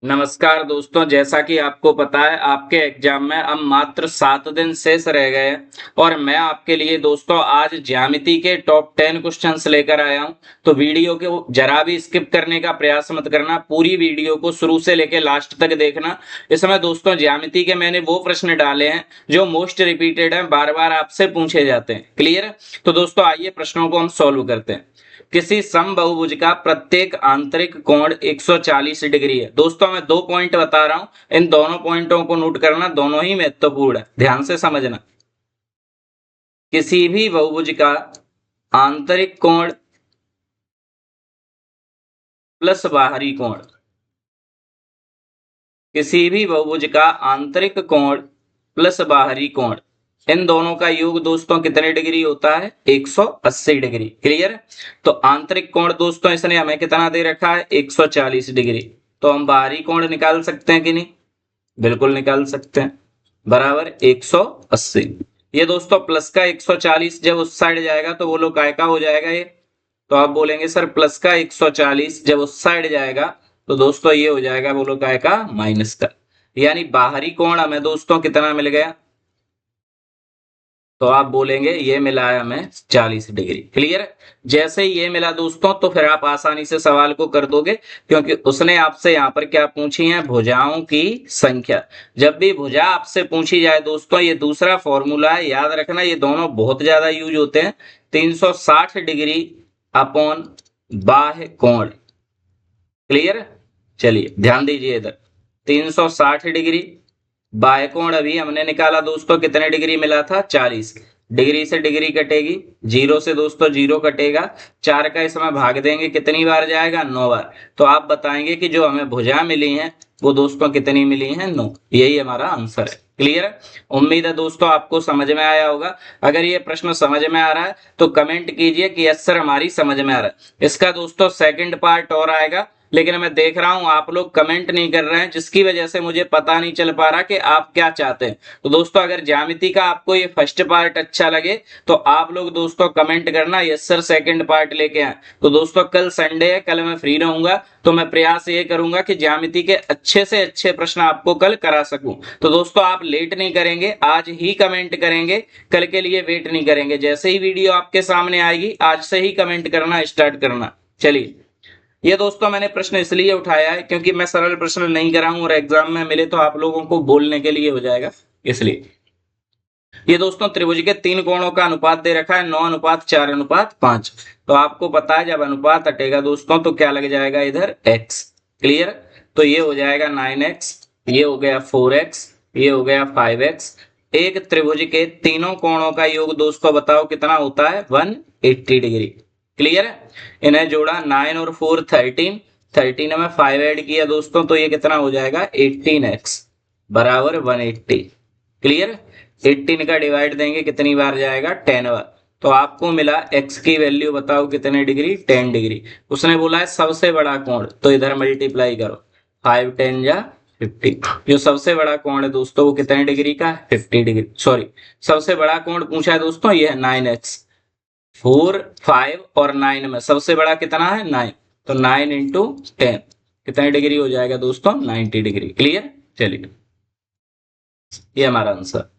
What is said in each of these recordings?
नमस्कार दोस्तों, जैसा कि आपको पता है आपके एग्जाम में अब मात्र 7 दिन शेष रह गए हैं और मैं आपके लिए दोस्तों आज ज्यामिति के टॉप 10 क्वेश्चंस लेकर आया हूं। तो वीडियो को जरा भी स्किप करने का प्रयास मत करना, पूरी वीडियो को शुरू से लेकर लास्ट तक देखना। इसमें दोस्तों ज्यामिति के मैंने वो प्रश्न डाले हैं जो मोस्ट रिपीटेड हैं, बार बार आपसे पूछे जाते हैं। क्लियर? तो दोस्तों आइए प्रश्नों को हम सॉल्व करते हैं। किसी समबाहुभुज का प्रत्येक आंतरिक कोण 140 डिग्री है। दोस्तों मैं दो पॉइंट बता रहा हूं, इन दोनों पॉइंटों को नोट करना, दोनों ही महत्वपूर्ण है, ध्यान से समझना। किसी भी बहुभुज का आंतरिक कोण प्लस बाहरी कोण, किसी भी बहुभुज का आंतरिक कोण प्लस बाहरी कोण, इन दोनों का योग दोस्तों कितने डिग्री होता है? 180 डिग्री। क्लियर? तो आंतरिक कोण दोस्तों इसने हमें कितना दे रखा है? 140 डिग्री। तो हम बाहरी कोण निकाल सकते हैं कि नहीं? बिल्कुल निकाल सकते हैं, बराबर 180। ये दोस्तों प्लस का 140 जब उस साइड जाएगा तो बोलो काय का हो जाएगा ये? तो आप बोलेंगे सर प्लस का 140 जब उस साइड जाएगा तो दोस्तों ये हो जाएगा, बोलो काय का? माइनस का। यानी बाहरी कोण हमें दोस्तों कितना मिल गया? तो आप बोलेंगे ये मिला है हमें 40 डिग्री। क्लियर? जैसे ही ये मिला दोस्तों तो फिर आप आसानी से सवाल को कर दोगे, क्योंकि उसने आपसे यहाँ पर क्या पूछी है? भुजाओं की संख्या। जब भी भुजा आपसे पूछी जाए दोस्तों, ये दूसरा फॉर्मूला है, याद रखना, ये दोनों बहुत ज्यादा यूज होते हैं। 360 डिग्री अपॉन बाह्य कोण। क्लियर? चलिए ध्यान दीजिए इधर, 360 डिग्री बाह्य कोण अभी हमने निकाला दोस्तों, कितने डिग्री मिला था? 40 डिग्री। से डिग्री कटेगी, जीरो से दोस्तों जीरो कटेगा, 4 का इसमें भाग देंगे, कितनी बार जाएगा? 9 बार। तो आप बताएंगे कि जो हमें भुजा मिली है वो दोस्तों कितनी मिली है? 9। यही हमारा आंसर है। क्लियर है? उम्मीद है दोस्तों आपको समझ में आया होगा। अगर ये प्रश्न समझ में आ रहा है तो कमेंट कीजिए कि यस सर हमारी समझ में आ रहा है। इसका दोस्तों सेकंड पार्ट और आएगा, लेकिन मैं देख रहा हूं आप लोग कमेंट नहीं कर रहे हैं, जिसकी वजह से मुझे पता नहीं चल पा रहा कि आप क्या चाहते हैं। तो दोस्तों अगर ज्यामिति का आपको ये फर्स्ट पार्ट अच्छा लगे तो आप लोग दोस्तों कमेंट करना यस सर सेकंड पार्ट लेके आए। तो दोस्तों कल संडे है, कल मैं फ्री रहूंगा, तो मैं प्रयास ये करूंगा कि ज्यामिति के अच्छे से अच्छे प्रश्न आपको कल करा सकूं। तो दोस्तों आप लेट नहीं करेंगे, आज ही कमेंट करेंगे, कल के लिए वेट नहीं करेंगे। जैसे ही वीडियो आपके सामने आएगी आज से ही कमेंट करना स्टार्ट करना। चलिए, ये दोस्तों मैंने प्रश्न इसलिए उठाया है क्योंकि मैं सरल प्रश्न नहीं कराऊं और एग्जाम में मिले तो आप लोगों को बोलने के लिए हो जाएगा, इसलिए। ये दोस्तों त्रिभुज के 3 कोणों का अनुपात दे रखा है 9:4:5। तो आपको पता है जब अनुपात हटेगा दोस्तों तो क्या लग जाएगा? इधर x। क्लियर? तो ये हो जाएगा 9x, ये हो गया 4x, ये हो गया 5x। एक त्रिभुज के तीनों कोणों का योग दोस्तों बताओ कितना होता है? 180 डिग्री। क्लियर है? इन्हें जोड़ा, 9 और 4 13, 13 में 5 ऐड किया दोस्तों तो ये कितना हो जाएगा? 18x बराबर 180। क्लियर? 18 का डिवाइड देंगे कितनी बार जाएगा? 10 बार। तो आपको मिला x की वैल्यू बताओ कितने डिग्री? 10 डिग्री। उसने बोला है सबसे बड़ा कोण, तो इधर मल्टीप्लाई करो, 5 10 या 50। जो सबसे बड़ा कोण है दोस्तों वो कितने डिग्री का है? 50 डिग्री। सॉरी, सबसे बड़ा कोण पूछा है दोस्तों, ये है 9x। 4 5 और 9 में सबसे बड़ा कितना है? 9। तो 9 इंटू 10 कितने डिग्री हो जाएगा दोस्तों? 90 डिग्री। क्लियर? चलिए, ये हमारा आंसर।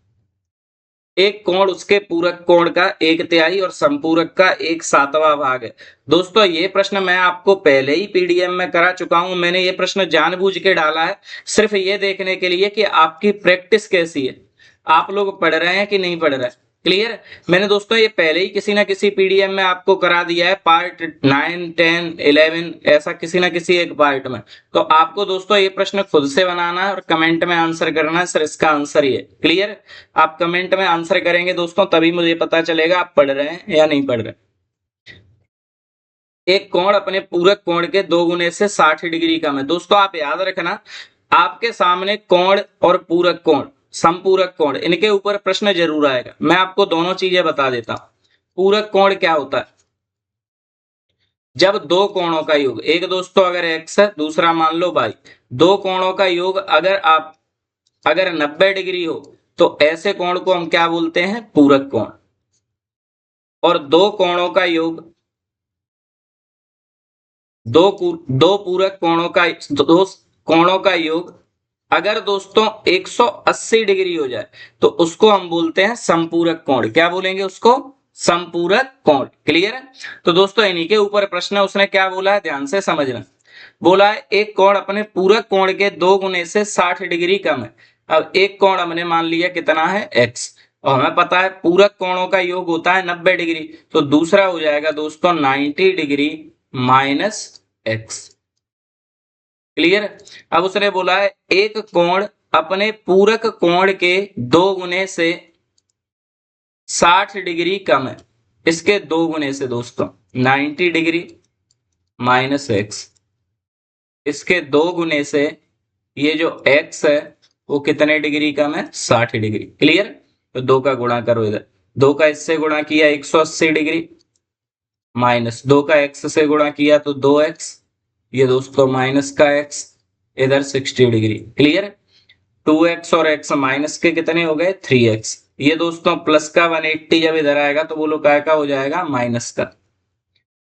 एक कोण उसके पूरक कोण का 1/3 और संपूरक का 1/7 भाग है। दोस्तों ये प्रश्न मैं आपको पहले ही पीडीएफ में करा चुका हूं। मैंने ये प्रश्न जानबूझ के डाला है सिर्फ ये देखने के लिए कि आपकी प्रैक्टिस कैसी है, आप लोग पढ़ रहे हैं कि नहीं पढ़ रहे हैं। क्लियर? मैंने दोस्तों ये पहले ही किसी ना किसी पीडीएफ में आपको करा दिया है, पार्ट 9 10 11 ऐसा किसी ना किसी एक पार्ट में। तो आपको दोस्तों ये प्रश्न खुद से बनाना है और कमेंट में आंसर करना है, सर इसका आंसर ये। क्लियर? आप कमेंट में आंसर करेंगे दोस्तों तभी मुझे पता चलेगा आप पढ़ रहे हैं या नहीं पढ़ रहे। एक कोण अपने पूरक कोण के 2 गुने से 60 डिग्री कम है। दोस्तों आप याद रखना, आपके सामने कोण और पूरक कोण, संपूरक कोण, इनके ऊपर प्रश्न जरूर आएगा। मैं आपको दोनों चीजें बता देता हूं। पूरक कोण क्या होता है? जब दो कोणों का योग, एक दोस्तों अगर x है, दूसरा मान लो y, दो कोणों का योग अगर 90 डिग्री हो तो ऐसे कोण को हम क्या बोलते हैं? पूरक कोण। और दो कोणों का योग, दो पूरक कोणों का, दो कोणों का योग अगर दोस्तों 180 डिग्री हो जाए तो उसको हम बोलते हैं संपूरक कोण। क्या बोलेंगे उसको? संपूरक कोण। क्लियर है? तो दोस्तों इन्हीं के ऊपर प्रश्न है, उसने क्या बोला है ध्यान से समझना। बोला है एक कोण अपने पूरक कोण के 2 गुने से 60 डिग्री कम है। अब एक कोण हमने मान लिया कितना है x, और हमें पता है पूरक कोणों का योग होता है 90 डिग्री, तो दूसरा हो जाएगा दोस्तों 90 डिग्री माइनस x। क्लियर? अब उसने बोला है एक कोण अपने पूरक कोण के 2 गुने से 60 डिग्री कम है, इसके 2 गुने से दोस्तों 90 डिग्री माइनस x, इसके 2 गुने से ये जो x है वो कितने डिग्री कम है? 60 डिग्री। क्लियर? तो 2 का गुणा करो, इधर 2 का इससे गुणा किया 180 डिग्री माइनस 2 का x से गुणा किया तो 2x, ये दोस्तों माइनस का x, इधर 60 डिग्री। क्लियर? 2x और x माइनस के कितने हो गए? 3x। ये दोस्तों प्लस का 180 जब इधर आएगा तो बोलो क्या का हो जाएगा? माइनस का।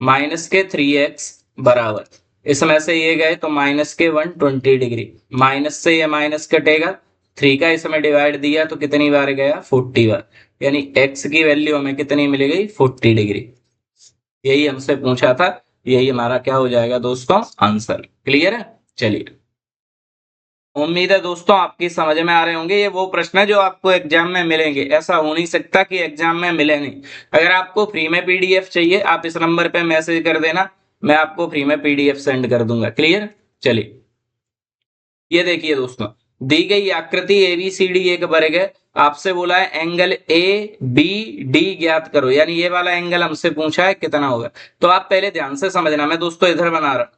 माइनस के 3x बराबर, इसमें से ये गए तो माइनस के 120 डिग्री, माइनस से ये माइनस कटेगा, 3 का इसमें डिवाइड दिया तो कितनी बार गया? 40 बार, यानी x की वैल्यू हमें कितनी मिल गई? 40 डिग्री। यही हमसे पूछा था, यही हमारा क्या हो जाएगा दोस्तों? आंसर। क्लियर है? चलिए, उम्मीद है दोस्तों आपकी समझ में आ रहे होंगे। ये वो प्रश्न है जो आपको एग्जाम में मिलेंगे, ऐसा हो नहीं सकता कि एग्जाम में मिले नहीं। अगर आपको फ्री में पीडीएफ चाहिए आप इस नंबर पे मैसेज कर देना, मैं आपको फ्री में पीडीएफ सेंड कर दूंगा। क्लियर? चलिए, ये देखिए दोस्तों, दी गई आकृति एबीसीडी एक वर्ग है, आपसे बोला है एंगल ए बी डी ज्ञात करो, यानी ये वाला एंगल हमसे पूछा है कितना होगा। तो आप पहले ध्यान से समझना, मैं दोस्तों इधर बना रहा,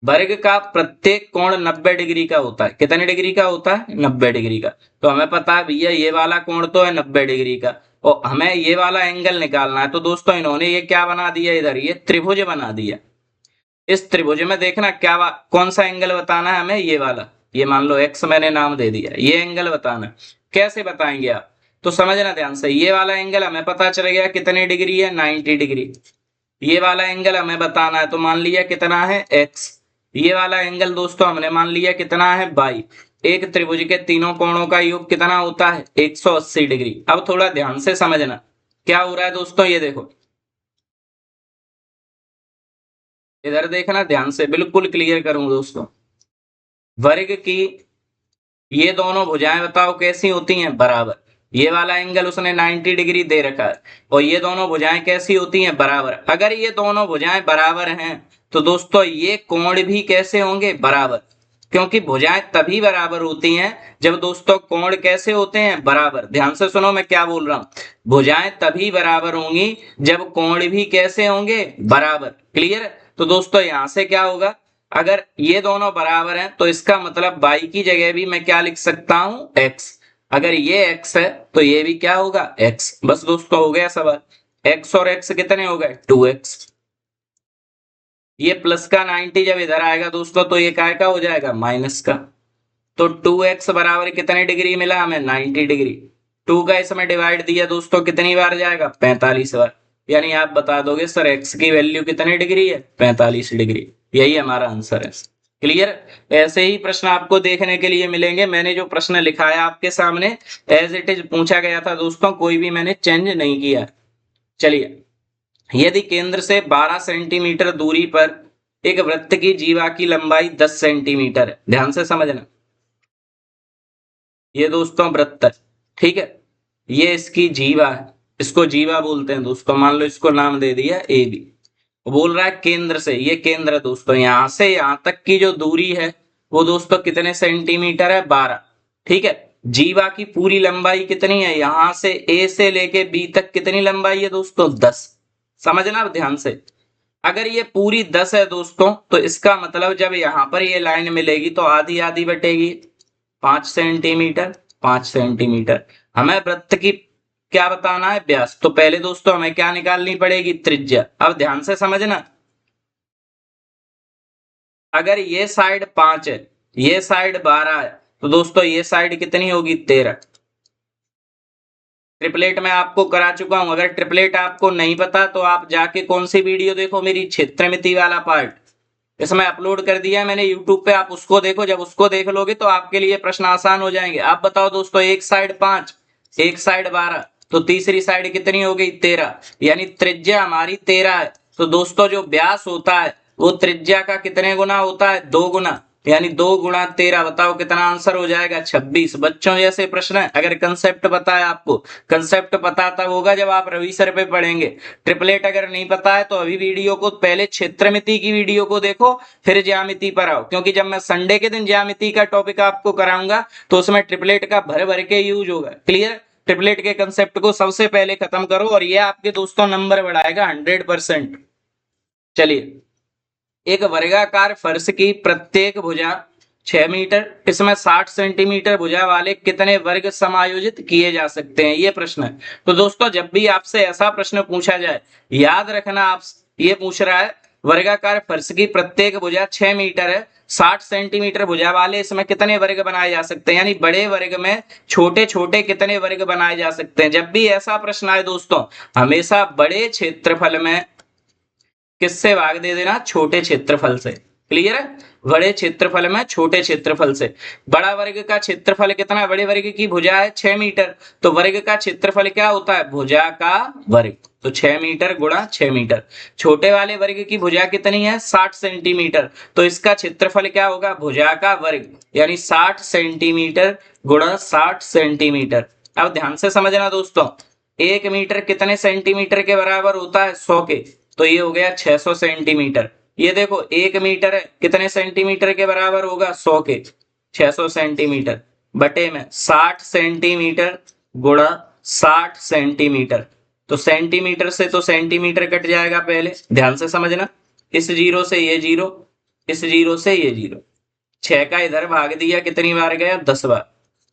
वर्ग का प्रत्येक कोण 90 डिग्री का होता है। कितने डिग्री का होता है? 90 डिग्री का। तो हमें पता है भैया ये वाला कोण तो है 90 डिग्री का, और हमें ये वाला एंगल निकालना है। तो दोस्तों इन्होंने ये क्या बना दिया? इधर ये त्रिभुज बना दिया। इस त्रिभुज में देखना क्या कौन सा एंगल बताना है हमें? ये वाला, ये मान लो एक्स मैंने नाम दे दिया, ये एंगल बताना है। कैसे बताएंगे आप? तो समझना ध्यान से, ये वाला एंगल हमें पता चल गया कितने डिग्री है? 90 डिग्री। ये वाला एंगल हमें बताना है, तो मान लिया कितना है? x। ये वाला एंगल दोस्तों हमने मान लिया कितना है? y। एक त्रिभुज के तीनों कोणों का योग कितना होता है? 180 डिग्री। अब थोड़ा ध्यान से समझना क्या हो रहा है दोस्तों, ये देखो इधर देखना ध्यान से, बिल्कुल क्लियर करूं दोस्तों। वर्ग की ये दोनों भुजाएं बताओ कैसी होती हैं? बराबर। ये वाला एंगल उसने 90 डिग्री दे रखा है, और ये दोनों भुजाएं कैसी होती हैं? बराबर। अगर ये दोनों भुजाएं बराबर हैं तो दोस्तों ये कोण भी कैसे होंगे? बराबर। क्योंकि भुजाएं तभी बराबर होती हैं जब दोस्तों कोण कैसे होते हैं? बराबर। ध्यान से सुनो मैं क्या बोल रहा हूं, भुजाएं तभी बराबर होंगी जब कोण भी कैसे होंगे? बराबर। क्लियर? तो दोस्तों यहां से क्या होगा, अगर ये दोनों बराबर हैं तो इसका मतलब y की जगह भी मैं क्या लिख सकता हूं? x। अगर ये x है तो ये भी क्या होगा? x। बस दोस्तों हो गया सवाल। x और x कितने हो गए? 2x। ये प्लस का 90 जब इधर आएगा दोस्तों तो ये काय का हो जाएगा? माइनस का। तो 2x बराबर कितने डिग्री मिला हमें? 90 डिग्री। 2 का इसमें डिवाइड दिया दोस्तों कितनी बार जाएगा? 45 बार। यानी आप बता दोगे सर x की वैल्यू कितनी डिग्री है? 45 डिग्री। यही हमारा आंसर है। क्लियर? ऐसे ही प्रश्न आपको देखने के लिए मिलेंगे। मैंने जो प्रश्न लिखा है आपके सामने एज इट इज पूछा गया था दोस्तों, कोई भी मैंने चेंज नहीं किया। चलिए, यदि केंद्र से 12 सेंटीमीटर दूरी पर एक वृत्त की जीवा की लंबाई 10 सेंटीमीटर है, ध्यान से समझना, ये दोस्तों वृत्त है, ठीक है, ये इसकी जीवा है, इसको जीवा बोलते हैं दोस्तों, मान लो इसको नाम दे दिया ए बी। बोल रहा है केंद्र से, ये केंद्र है दोस्तों, यहां से यहां तक की जो दूरी है वो दोस्तों कितने सेंटीमीटर है? 12। ठीक है, जीवा की पूरी लंबाई कितनी है? यहां से ए से लेके बी तक कितनी लंबाई है दोस्तों? 10। समझना ध्यान से, अगर ये पूरी 10 है दोस्तों तो इसका मतलब जब यहां पर ये लाइन मिलेगी तो आधी आधी बटेगी, 5 सेंटीमीटर 5 सेंटीमीटर। हमें वृत्त की क्या बताना है? व्यास। तो पहले दोस्तों हमें क्या निकालनी पड़ेगी? त्रिज्या। अब ध्यान से समझना, अगर ये साइड 5 है, ये साइड 12 है, तो दोस्तों ये साइड कितनी होगी? 13। ट्रिपलेट में आपको करा चुका हूं। अगर ट्रिपलेट आपको नहीं पता तो आप जाके कौन सी वीडियो देखो, मेरी क्षेत्रमिति वाला पार्ट इसमें अपलोड कर दिया है मैंने यूट्यूब पे, आप उसको देखो। जब उसको देख लोगे तो आपके लिए प्रश्न आसान हो जाएंगे। आप बताओ दोस्तों, एक साइड 5, एक साइड 12, तो तीसरी साइड कितनी हो गई 13, यानी त्रिज्या हमारी 13 है। तो दोस्तों जो व्यास होता है वो त्रिज्या का कितने गुना होता है, 2 गुना, यानी 2 गुणा 13। बताओ कितना आंसर हो जाएगा, 26। बच्चों जैसे प्रश्न है, अगर कंसेप्ट पता है आपको, कंसेप्ट पता तब होगा जब आप रवि सर पे पढ़ेंगे। ट्रिपलेट अगर नहीं पता है तो अभी वीडियो को पहले क्षेत्रमिति की वीडियो को देखो, फिर ज्यामिति पर आओ, क्योंकि जब मैं संडे के दिन ज्यामिति का टॉपिक आपको कराऊंगा तो उसमें ट्रिपलेट का भर भर के यूज होगा। क्लियर? ट्रिपलेट के कंसेप्ट को सबसे पहले खत्म करो और ये आपके दोस्तों नंबर बढ़ाएगा 100%। चलिए, एक वर्गाकार फर्श की प्रत्येक भुजा 6 मीटर, इसमें 60 सेंटीमीटर भुजा वाले कितने वर्ग समायोजित किए जा सकते हैं, ये प्रश्न है। तो दोस्तों जब भी आपसे ऐसा प्रश्न पूछा जाए, याद रखना आप ये पूछ रहा है वर्गाकार फर्श की प्रत्येक भुजा 6 मीटर है, 60 सेंटीमीटर भुजा वाले इसमें कितने वर्ग बनाए जा सकते हैं, यानी बड़े वर्ग में छोटे छोटे कितने वर्ग बनाए जा सकते हैं। जब भी ऐसा प्रश्न आए दोस्तों, हमेशा बड़े क्षेत्रफल में किससे भाग दे देना, छोटे क्षेत्रफल से। क्लियर है? बड़े क्षेत्रफल में छोटे क्षेत्रफल से। बड़ा वर्ग का क्षेत्रफल कितना, बड़े वर्ग की भुजा है 6 मीटर, तो वर्ग का क्षेत्रफल क्या होता है, भुजा का वर्ग, तो 6 मीटर गुणा 6 मीटर। छोटे वाले वर्ग की भुजा कितनी है, 60 सेंटीमीटर, तो इसका क्षेत्रफल क्या होगा, भुजा का वर्ग, यानी 60 सेंटीमीटर गुणा 60 सेंटीमीटर। अब ध्यान से समझना दोस्तों, 1 मीटर कितने सेंटीमीटर के बराबर होता है, 100 के, तो ये हो गया 600 सेंटीमीटर। ये देखो 1 मीटर है, कितने सेंटीमीटर के बराबर होगा, 100 के, 600 सेंटीमीटर बटे में 60 सेंटीमीटर गुणा 60 सेंटीमीटर। तो सेंटीमीटर से तो सेंटीमीटर कट जाएगा, पहले ध्यान से समझना, इस जीरो से ये जीरो, इस जीरो से ये जीरो, 6 का इधर भाग दिया कितनी बार गया, 10 बार,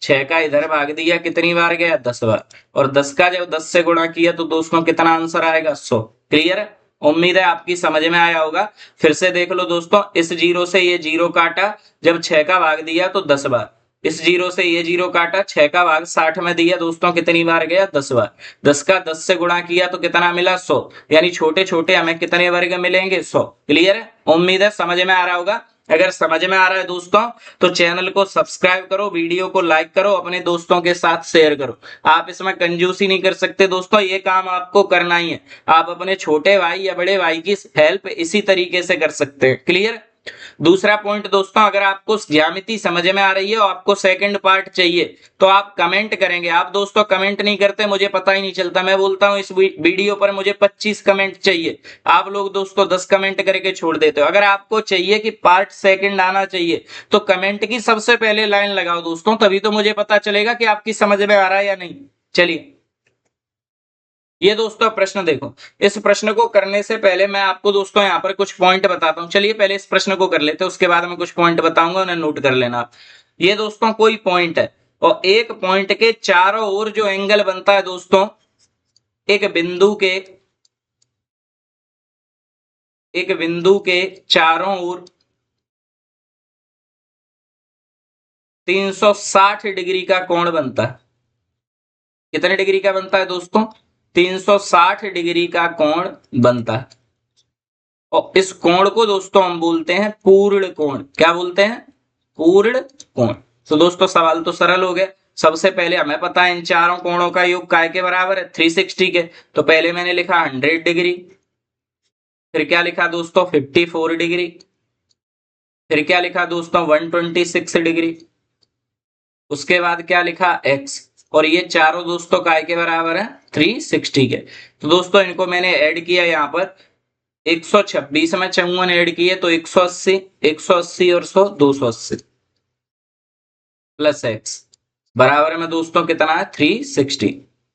6 का इधर भाग दिया कितनी बार गया, 10 बार, और 10 का जब 10 से गुणा किया तो दोस्तों कितना आंसर आएगा, 100। क्लियर है? उम्मीद है आपकी समझ में आया होगा। फिर से देख लो दोस्तों, इस जीरो से ये जीरो काटा, जब 6 का भाग दिया तो 10 बार, इस जीरो से ये जीरो काटा, 6 का भाग 60 में दिया दोस्तों, कितनी बार गया, 10 बार, 10 का 10 से गुणा किया तो कितना मिला, 100, यानी छोटे छोटे हमें कितने वर्ग मिलेंगे, 100। क्लियर है? उम्मीद है समझ में आ रहा होगा। अगर समझ में आ रहा है दोस्तों तो चैनल को सब्सक्राइब करो, वीडियो को लाइक करो, अपने दोस्तों के साथ शेयर करो। आप इसमें कंजूसी नहीं कर सकते दोस्तों, ये काम आपको करना ही है। आप अपने छोटे भाई या बड़े भाई की हेल्प इसी तरीके से कर सकते हैं। क्लियर? दूसरा पॉइंट दोस्तों, अगर आपको ज्यामिति समझ में आ रही है और आपको सेकंड पार्ट चाहिए तो आप कमेंट करेंगे। आप दोस्तों कमेंट नहीं करते, मुझे पता ही नहीं चलता। मैं बोलता हूं इस वीडियो पर मुझे 25 कमेंट चाहिए, आप लोग दोस्तों 10 कमेंट करके छोड़ देते हो। अगर आपको चाहिए कि पार्ट सेकंड आना चाहिए तो कमेंट की सबसे पहले लाइन लगाओ दोस्तों, तभी तो मुझे पता चलेगा कि आपकी समझ में आ रहा है या नहीं। चलिए, ये दोस्तों प्रश्न देखो, इस प्रश्न को करने से पहले मैं आपको दोस्तों यहाँ पर कुछ पॉइंट बताता हूँ। चलिए पहले इस प्रश्न को कर लेते हैं, उसके बाद मैं कुछ पॉइंट बताऊंगा, उन्हें नोट कर लेना आप। ये दोस्तों कोई पॉइंट है और एक पॉइंट के चारों ओर जो एंगल बनता है दोस्तों, एक बिंदु के चारों ओर 360 डिग्री का कोण बनता है। कितने डिग्री का बनता है दोस्तों, 360 डिग्री का कोण बनता है। और इस कोण को दोस्तों हम बोलते हैं पूर्ण कोण। क्या बोलते हैं, पूर्ण कोण। तो दोस्तों सवाल तो सरल हो गया। सबसे पहले हमें पता है इन चारों कोणों का योग काय के बराबर है, 360 के। तो पहले मैंने लिखा 100 डिग्री, फिर क्या लिखा दोस्तों 54 डिग्री, फिर क्या लिखा दोस्तों 126 डिग्री, उसके बाद क्या लिखा x, और ये चारों दोस्तों काय के बराबर है, 360 के। तो दोस्तों इनको मैंने ऐड किया, यहाँ पर 126 में 54 ऐड किए तो 180, 180 और 100 280 प्लस x बराबर में दोस्तों कितना है, 360।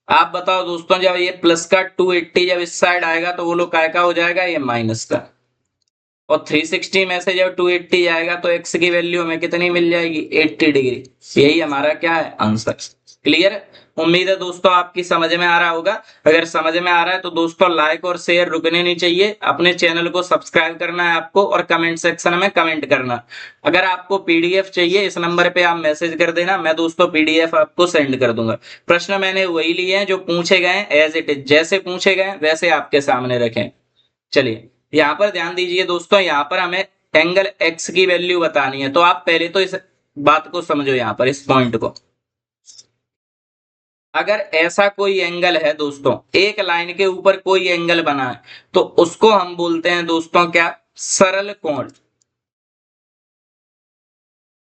आप बताओ दोस्तों, जब ये प्लस का 280 जब इस साइड आएगा तो वो लोग काय का हो जाएगा, ये माइनस का। और 360 में से जब 280 जाएगा तो x की वैल्यू हमें कितनी मिल जाएगी, 80 डिग्री। यही हमारा क्या है, आंसर। क्लियर। उम्मीद है दोस्तों आपकी समझ में आ रहा होगा। अगर समझ में आ रहा है तो दोस्तों लाइक और शेयर रुकने नहीं चाहिए। अपने चैनल को सब्सक्राइब करना है आपको और कमेंट सेक्शन में कमेंट करना। अगर आपको पीडीएफ चाहिए इस नंबर पे आप मैसेज कर देना, मैं दोस्तों पीडीएफ आपको सेंड कर दूंगा। प्रश्न मैंने वही लिए हैं जो पूछे गए, एज इट इज जैसे पूछे गए वैसे आपके सामने रखें। चलिए यहाँ पर ध्यान दीजिए दोस्तों, यहाँ पर हमें एंगल एक्स की वैल्यू बतानी है। तो आप पहले तो इस बात को समझो, यहाँ पर इस पॉइंट को। अगर ऐसा कोई एंगल है दोस्तों, एक लाइन के ऊपर कोई एंगल बना है, तो उसको हम बोलते हैं दोस्तों क्या, सरल कोण।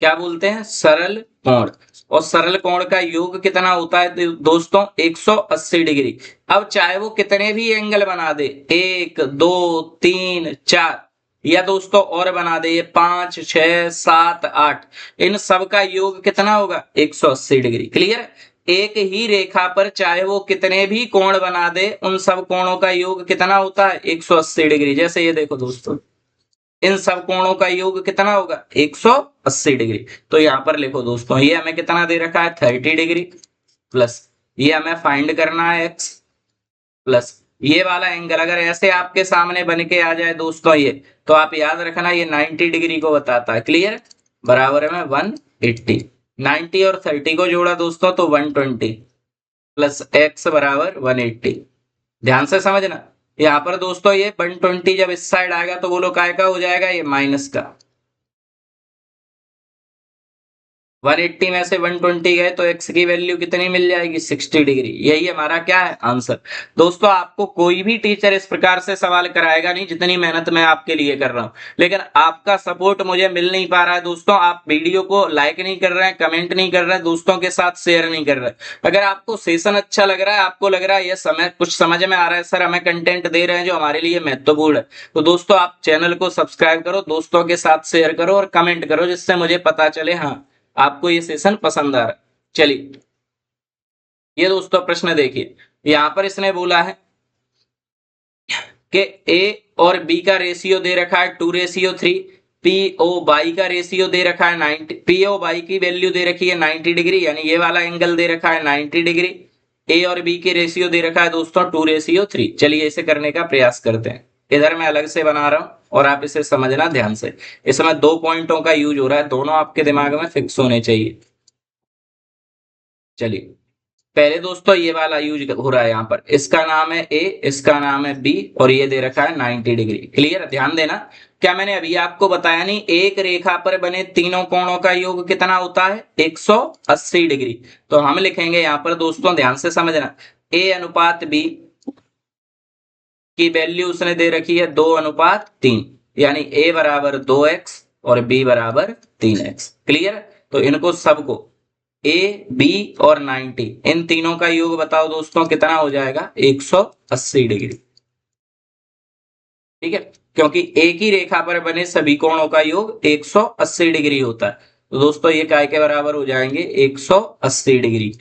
क्या बोलते हैं, सरल कोण। और सरल कोण का योग कितना होता है दोस्तों, 180 डिग्री। अब चाहे वो कितने भी एंगल बना दे, 1 2 3 4, या दोस्तों और बना दे, ये 5 6 7 8, इन सब का योग कितना होगा, 180 डिग्री। क्लियर। एक ही रेखा पर चाहे वो कितने भी कोण बना दे, उन सब कोणों का योग कितना होता है, 180 डिग्री। जैसे ये देखो दोस्तों, इन सब कोणों का योग कितना होगा, 180 डिग्री। तो यहां पर लिखो दोस्तों, ये हमें कितना दे रखा है, 30 डिग्री, प्लस ये हमें फाइंड करना है x, प्लस ये वाला एंगल अगर ऐसे आपके सामने बन के आ जाए दोस्तों ये, तो आप याद रखना ये 90 डिग्री को बताता है। क्लियर। बराबर में 180, 90 और 30 को जोड़ा दोस्तों तो 120, प्लस x बराबर 180। ध्यान से समझना, यहाँ पर दोस्तों ये 120 जब इस साइड आएगा तो बोलो काय का हो जाएगा, ये माइनस का। 180 में से 120 गए तो x की वैल्यू कितनी मिल जाएगी, 60 डिग्री। यही हमारा क्या है, आंसर। दोस्तों आपको कोई भी टीचर इस प्रकार से सवाल कराएगा नहीं जितनी मेहनत मैं आपके लिए कर रहा हूं, लेकिन आपका सपोर्ट मुझे मिल नहीं पा रहा है दोस्तों। आप वीडियो को लाइक नहीं कर रहे हैं, कमेंट नहीं कर रहे हैं, दोस्तों के साथ शेयर नहीं कर रहे। अगर आपको सेशन अच्छा लग रहा है, आपको लग रहा है ये समय कुछ समझ में आ रहा है, सर हमें कंटेंट दे रहे हैं जो हमारे लिए महत्वपूर्ण है, तो दोस्तों आप चैनल को सब्सक्राइब करो, दोस्तों के साथ शेयर करो और कमेंट करो, जिससे मुझे पता चले हाँ आपको ये सेशन पसंद आ रहा है। चलिए ये दोस्तों प्रश्न देखिए, यहां पर इसने बोला है कि ए और बी का रेशियो दे रखा है 2:3, पी ओ बाई का रेशियो दे रखा है 90, पी ओ बाई की वैल्यू दे रखी है 90 डिग्री, यानी ये वाला एंगल दे रखा है 90 डिग्री। ए और बी के रेशियो दे रखा है दोस्तों 2:3। चलिए इसे करने का प्रयास करते हैं। इधर मैं अलग से बना रहा हूं और आप इसे समझना ध्यान से। इसमें 2 पॉइंटों का यूज हो रहा है, दोनों आपके दिमाग में फिक्स होने चाहिए। चलिए पहले दोस्तों ये वाला यूज हो रहा है, यहाँ पर इसका नाम है ए, इसका नाम है बी, और ये दे रखा है 90 डिग्री। क्लियर। ध्यान देना, क्या मैंने अभी आपको बताया नहीं, एक रेखा पर बने तीनों कोणों का योग कितना होता है, 180 डिग्री। तो हम लिखेंगे यहाँ पर दोस्तों, ध्यान से समझना, ए अनुपात बी की वैल्यू उसने दे रखी है 2:3, यानी a बराबर 2x और b बराबर 3x। क्लियर। तो इनको सबको a, b और 90, इन तीनों का योग बताओ दोस्तों कितना हो जाएगा, 180 डिग्री। ठीक है, क्योंकि एक ही रेखा पर बने सभी कोणों का योग 180 डिग्री होता है। तो दोस्तों ये काय के बराबर हो जाएंगे, 180 डिग्री।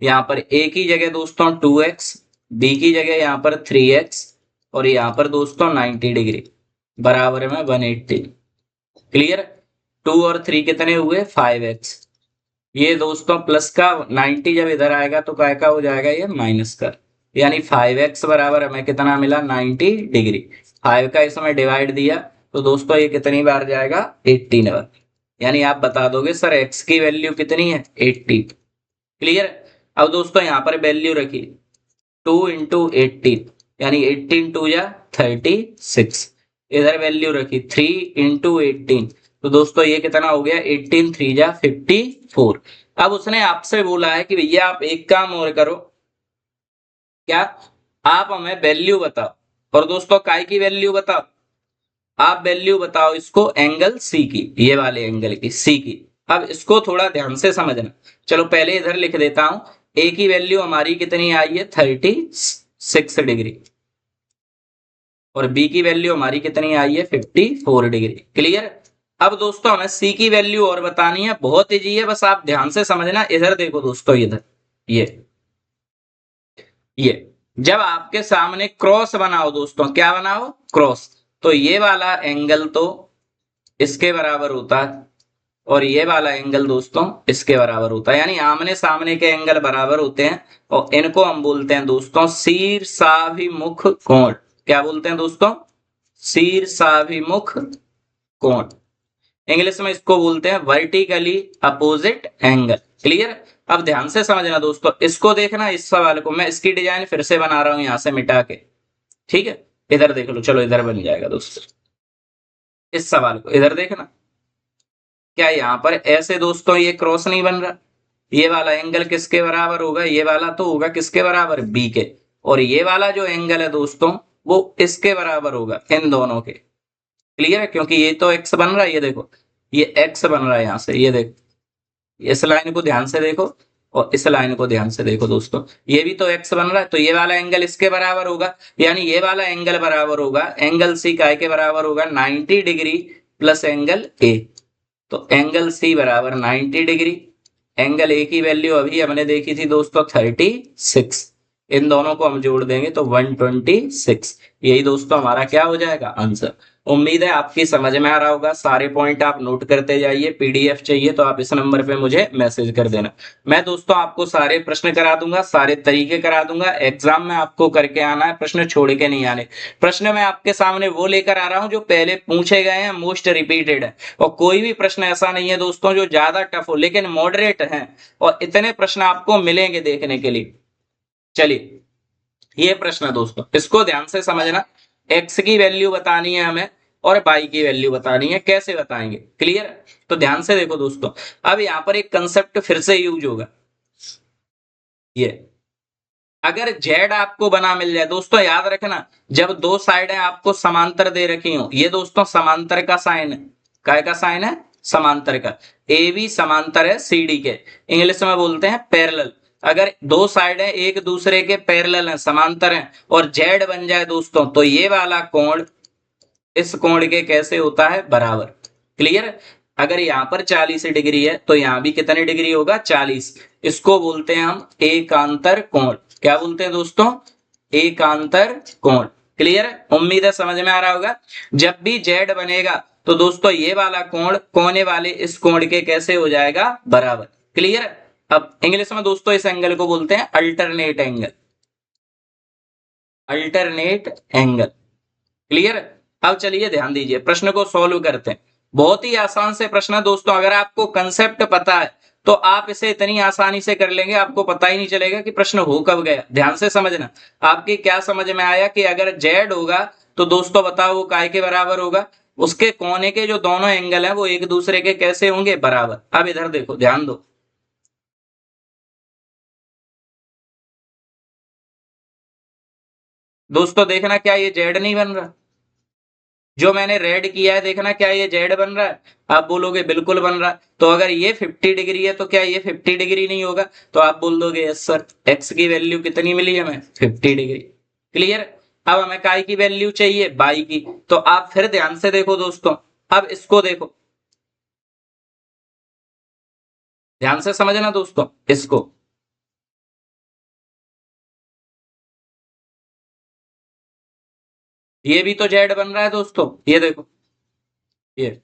यहाँ पर a की जगह दोस्तों 2x, b की जगह यहाँ पर 3x, और यहाँ पर दोस्तों 90 डिग्री बराबर में 180। क्लियर। 2 और 3 कितने हुए, 5x। ये दोस्तों प्लस का 90 जब इधर आएगा तो काय का हो जाएगा, ये माइनस का, यानी 5x बराबर हमें कितना मिला, 90 डिग्री। 5 का इसमें डिवाइड दिया तो दोस्तों ये कितनी बार जाएगा, 18 बार। यानी आप बता दोगे सर x की वैल्यू कितनी है, 80। क्लियर। अब दोस्तों यहाँ पर वैल्यू रखी 2 × 18, यानी 18 2 या 36। इधर वैल्यू रखी 3 × 18, तो दोस्तों ये कितना हो गया, 18 3 जा 54। अब उसने आपसे बोला है कि भैया आप एक काम और करो, क्या, आप हमें वैल्यू बताओ, और दोस्तों काय की वैल्यू बताओ, आप वैल्यू बताओ इसको एंगल सी की, ये वाले एंगल की, सी की। अब इसको थोड़ा ध्यान से समझना। चलो पहले इधर लिख देता हूं, ए की वैल्यू हमारी कितनी आई है, 36 डिग्री, और बी की वैल्यू हमारी कितनी आई है, 54 डिग्री। क्लियर। अब दोस्तों हमें सी की वैल्यू और बतानी है, बहुत इजी है, बस आप ध्यान से समझना। इधर देखो दोस्तों, इधर ये जब आपके सामने क्रॉस बनाओ दोस्तों, क्या बनाओ, क्रॉस, तो ये वाला एंगल तो इसके बराबर होता है, और ये वाला एंगल दोस्तों इसके बराबर होता है, यानी आमने सामने के एंगल बराबर होते हैं और इनको हम बोलते हैं दोस्तों शीर्षाभिमुख कोण। क्या बोलते हैं दोस्तों? शीर्षाभिमुख कोण। इंग्लिश में इसको बोलते हैं वर्टिकली अपोजिट एंगल। क्लियर? अब ध्यान से समझना दोस्तों, इसको देखना, इस सवाल को मैं इसकी डिजाइन फिर से बना रहा हूं यहां से मिटा के। ठीक है, इधर देख लो, चलो इधर बन जाएगा दोस्तों। इस सवाल को इधर देखना, क्या यहां पर ऐसे दोस्तों ये क्रॉस नहीं बन रहा? ये वाला एंगल किसके बराबर होगा? ये वाला तो होगा किसके बराबर? बी के। और ये वाला जो एंगल है दोस्तों वो इसके बराबर होगा, इन दोनों के। क्लियर है? क्योंकि ये तो एक्स बन रहा है, ये देखो ये एक्स बन रहा है यहां से, ये देखो इस लाइन को ध्यान से देखो और इस लाइन को ध्यान से देखो दोस्तों, ये भी तो एक्स बन रहा है, तो ये वाला एंगल इसके बराबर होगा, यानी ये वाला एंगल बराबर होगा एंगल सी काय के बराबर होगा 90 डिग्री प्लस एंगल ए। तो एंगल सी बराबर 90 डिग्री, एंगल ए की वैल्यू अभी हमने देखी थी दोस्तों 36, इन दोनों को हम जोड़ देंगे तो 126। यही दोस्तों हमारा क्या हो जाएगा? आंसर। उम्मीद है आपकी समझ में आ रहा होगा, सारे पॉइंट आप नोट करते जाइए। पीडीएफ चाहिए तो आप इस नंबर पे मुझे मैसेज कर देना, मैं दोस्तों आपको सारे प्रश्न करा दूंगा, सारे तरीके करा दूंगा। एग्जाम में आपको करके आना है, प्रश्न छोड़ के नहीं आने। प्रश्न मैं आपके सामने वो लेकर आ रहा हूं जो पहले पूछे गए हैं, मोस्ट रिपीटेड है, और कोई भी प्रश्न ऐसा नहीं है दोस्तों जो ज्यादा टफ हो, लेकिन मॉडरेट है और इतने प्रश्न आपको मिलेंगे देखने के लिए। चलिए, ये प्रश्न है दोस्तों, इसको ध्यान से समझना। एक्स की वैल्यू बतानी है हमें और वाई की वैल्यू बतानी है, कैसे बताएंगे? क्लियर? तो ध्यान से देखो दोस्तों, अब यहां पर एक कंसेप्ट फिर से यूज होगा। ये अगर जेड आपको बना मिल जाए दोस्तों, याद रखना, जब दो साइडें आपको समांतर दे रखी हो, ये दोस्तों समांतर का साइन है। काय का साइन है? समांतर का। ए बी समांतर है सी डी के, इंग्लिश में बोलते हैं पैरेलल। अगर दो साइडें एक दूसरे के पैरेलल हैं, समांतर हैं, और जेड बन जाए दोस्तों, तो ये वाला कोण इस कोण के कैसे होता है? बराबर। क्लियर? अगर यहां पर 40 डिग्री है तो यहां भी कितने डिग्री होगा? 40। इसको बोलते हैं हम एकांतर कोण। क्या बोलते हैं दोस्तों? एकांतर कोण। क्लियर है? उम्मीद है समझ में आ रहा होगा। जब भी जेड बनेगा तो दोस्तों ये वाला कोण कोने वाले इस कोण के कैसे हो जाएगा? बराबर। क्लियर? अब इंग्लिश में दोस्तों इस एंगल को बोलते हैं alternate angle. Alternate angle. Clear? अब चलिए ध्यान दीजिए, प्रश्न को सॉल्व करते हैं। बहुत ही आसान से प्रश्न है दोस्तों, अगर आपको कंसेप्ट पता है तो आप इसे इतनी आसानी से कर लेंगे, आपको पता ही नहीं चलेगा कि प्रश्न हो कब गया। ध्यान से समझना, आपके क्या समझ में आया कि अगर जेड होगा तो दोस्तों बताओ वो काय के बराबर होगा? उसके कोने के जो दोनों एंगल है वो एक दूसरे के कैसे होंगे? बराबर। अब इधर देखो, ध्यान दो, दोस्तों देखना, क्या ये जेड नहीं बन रहा? जो मैंने रेड किया है देखना, क्या ये जेड बन रहा है? आप बोलोगे बिल्कुल बन रहा है। तो अगर ये 50 डिग्री है तो क्या ये 50 डिग्री नहीं होगा? तो आप बोल दोगे यस सर, एक्स की वैल्यू कितनी मिली हमें? 50 डिग्री। क्लियर? अब हमें काय की वैल्यू चाहिए? बाई की। तो आप फिर ध्यान से देखो दोस्तों, अब इसको देखो, ध्यान से समझना दोस्तों, इसको ये भी तो जेड बन रहा है दोस्तों, ये देखो ये।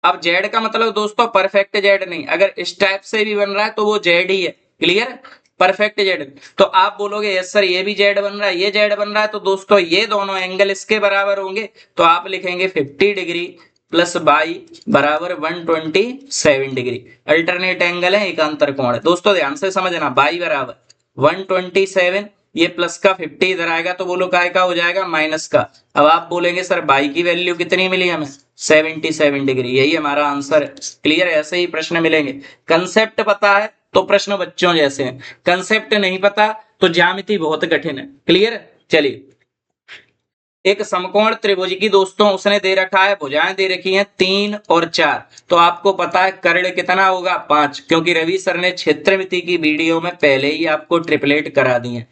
अब जेड का मतलब दोस्तों परफेक्ट जेड नहीं, अगर इस टाइप से भी बन रहा है तो वो जेड ही है। क्लियर? Perfect Z. तो आप बोलोगे यस सर ये भी जेड बन रहा है, ये जेड बन रहा है, तो दोस्तों ये दोनों एंगल इसके बराबर होंगे। तो आप लिखेंगे 50 डिग्री प्लस बाई बराबर 127 डिग्री। अल्टरनेट एंगल है, एकांतर कोण है। दोस्तों ध्यान से समझना, बाई बराबर 127, ये प्लस का 50 इधर आएगा तो बोलो काय का हो जाएगा? माइनस का। अब आप बोलेंगे सर बाई की वैल्यू कितनी मिली हमें? 77 डिग्री। यही हमारा आंसर है। क्लियर? ऐसे ही प्रश्न मिलेंगे। कंसेप्ट पता है तो प्रश्न बच्चों जैसे हैं, कंसेप्ट नहीं पता तो ज्यामिति बहुत कठिन है। क्लियर? चलिए, एक समकोण त्रिभुज की दोस्तों उसने दे रखा है, भुजाएं दे रखी हैं 3 और 4। तो आपको पता है कर्ण कितना होगा? 5, क्योंकि रवि सर ने क्षेत्रमिति की वीडियो में पहले ही आपको ट्रिपलेट करा दी है।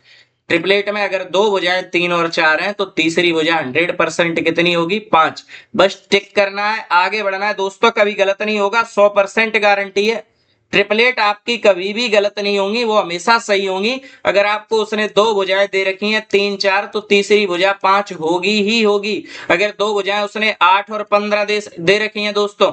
ट्रिपलेट में अगर दो भुजाएं 3 और 4 हैं तो तीसरी भुजा 100% कितनी होगी? 5। बस टिक करना है, आगे बढ़ना है दोस्तों, कभी गलत नहीं होगा, 100% गारंटी है। ट्रिपलेट आपकी कभी भी गलत नहीं होंगी, वो हमेशा सही होंगी। अगर आपको उसने दो भुजाएं दे रखी हैं 3 4 तो तीसरी भुजा 5 होगी ही होगी। अगर दो भुजाएं उसने 8 और 15 दे रखी हैं दोस्तों,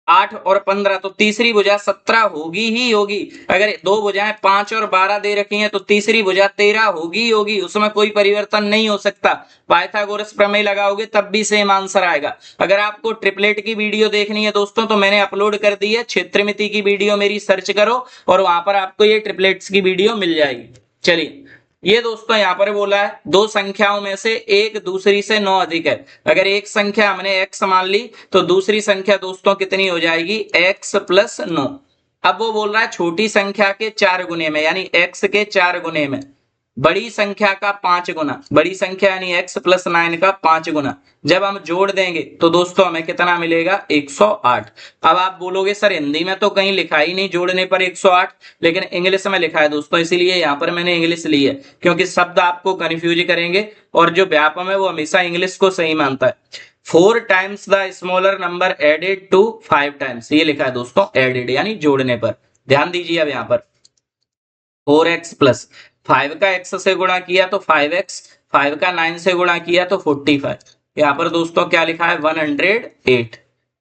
8 और 15 तो तीसरी भुजा 17 होगी ही होगी। अगर दो भुजाएं 5 और 12 दे रखी हैं तो तीसरी भुजा 13 होगी ही होगी, उसमें कोई परिवर्तन नहीं हो सकता। पाइथागोरस प्रमेय लगाओगे तब भी सेम आंसर आएगा। अगर आपको ट्रिपलेट की वीडियो देखनी है दोस्तों तो मैंने अपलोड कर दी है, क्षेत्रमिति की वीडियो मेरी सर्च करो और वहां पर आपको ये ट्रिपलेट्स की वीडियो मिल जाएगी। चलिए, ये दोस्तों यहां पर बोला है दो संख्याओं में से एक दूसरी से 9 अधिक है। अगर एक संख्या हमने x मान ली तो दूसरी संख्या दोस्तों कितनी हो जाएगी, x प्लस 9। अब वो बोल रहा है छोटी संख्या के 4 गुने में, यानी x के 4 गुने में बड़ी संख्या का 5 गुना, बड़ी संख्या यानी x प्लस 9 का 5 गुना जब हम जोड़ देंगे तो दोस्तों हमें कितना मिलेगा, 108। अब आप बोलोगे सर हिंदी में तो कहीं लिखा ही नहीं जोड़ने पर 108, लेकिन इंग्लिश में लिखा है दोस्तों, इसीलिए यहाँ पर मैंने इंग्लिश ली है, क्योंकि शब्द आपको कंफ्यूज करेंगे और जो व्यापम है वो हमेशा इंग्लिश को सही मानता है। 4 times the smaller number added to 5 times, ये लिखा है दोस्तों एडेड यानी जोड़ने पर। ध्यान दीजिए अब यहाँ पर 4x प्लस 5 का x से गुणा किया तो 5x, 5 का 9 से गुणा किया तो 45। यहाँ पर दोस्तों क्या लिखा है, 108।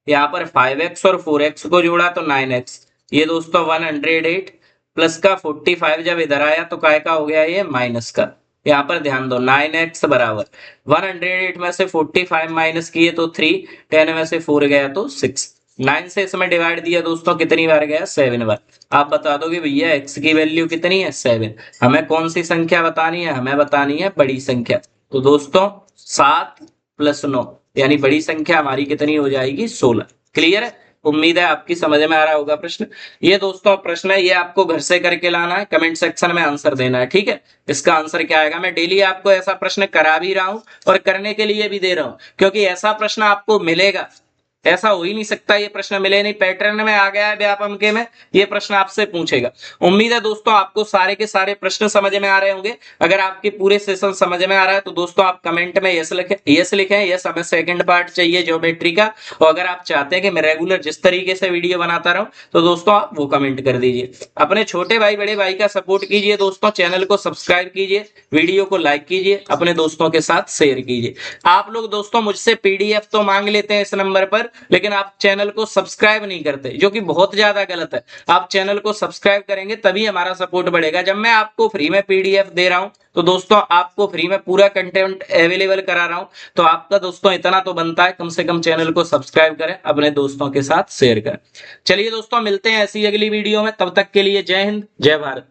यहाँ पर 5x और 4x को जोड़ा तो 9x, ये दोस्तों 108 प्लस का 45 जब इधर आया तो काय का हो गया, ये माइनस का। यहाँ पर ध्यान दो 9x बराबर 108 में से 45 माइनस किए तो 3, 10 में से 4 गया तो 6, 9 से इसमें डिवाइड दिया दोस्तों कितनी बार गया, 7 बार। आप बता दोगे भैया x की वैल्यू कितनी है, 7। हमें कौन सी संख्या बतानी है, हमें बतानी है बड़ी संख्या। तो दोस्तों 7 प्लस 9 यानी बड़ी संख्या हमारी कितनी हो जाएगी, 16। क्लियर है? उम्मीद है आपकी समझ में आ रहा होगा प्रश्न। ये दोस्तों प्रश्न है, ये आपको घर से करके लाना है, कमेंट सेक्शन में आंसर देना है, ठीक है। इसका आंसर क्या आएगा, मैं डेली आपको ऐसा प्रश्न करा भी रहा हूं और करने के लिए भी दे रहा हूं, क्योंकि ऐसा प्रश्न आपको मिलेगा, ऐसा हो ही नहीं सकता ये प्रश्न मिले नहीं। पैटर्न में आ गया है व्यापम के में, ये प्रश्न आपसे पूछेगा। उम्मीद है दोस्तों आपको सारे के सारे प्रश्न समझ में आ रहे होंगे। अगर आपके पूरे सेशन समझ में आ रहा है तो दोस्तों आप कमेंट में यस लिखें, यस हमें सेकंड पार्ट चाहिए ज्योमेट्री का। और अगर आप चाहते हैं कि मैं रेगुलर जिस तरीके से वीडियो बनाता रहूं तो दोस्तों आप वो कमेंट कर दीजिए। अपने छोटे भाई बड़े भाई का सपोर्ट कीजिए दोस्तों, चैनल को सब्सक्राइब कीजिए, वीडियो को लाइक कीजिए, अपने दोस्तों के साथ शेयर कीजिए। आप लोग दोस्तों मुझसे पीडीएफ तो मांग लेते हैं इस नंबर पर, लेकिन आप चैनल को सब्सक्राइब नहीं करते, जो कि बहुत ज्यादा गलत है। आप चैनल को सब्सक्राइब करेंगे तभी हमारा सपोर्ट बढ़ेगा। जब मैं आपको फ्री में पीडीएफ दे रहा हूं तो दोस्तों आपको फ्री में पूरा कंटेंट अवेलेबल करा रहा हूं, तो आपका दोस्तों इतना तो बनता है कम से कम चैनल को सब्सक्राइब करें, अपने दोस्तों के साथ शेयर करें। चलिए दोस्तों मिलते हैं ऐसी अगली वीडियो में, तब तक के लिए जय हिंद जय भारत।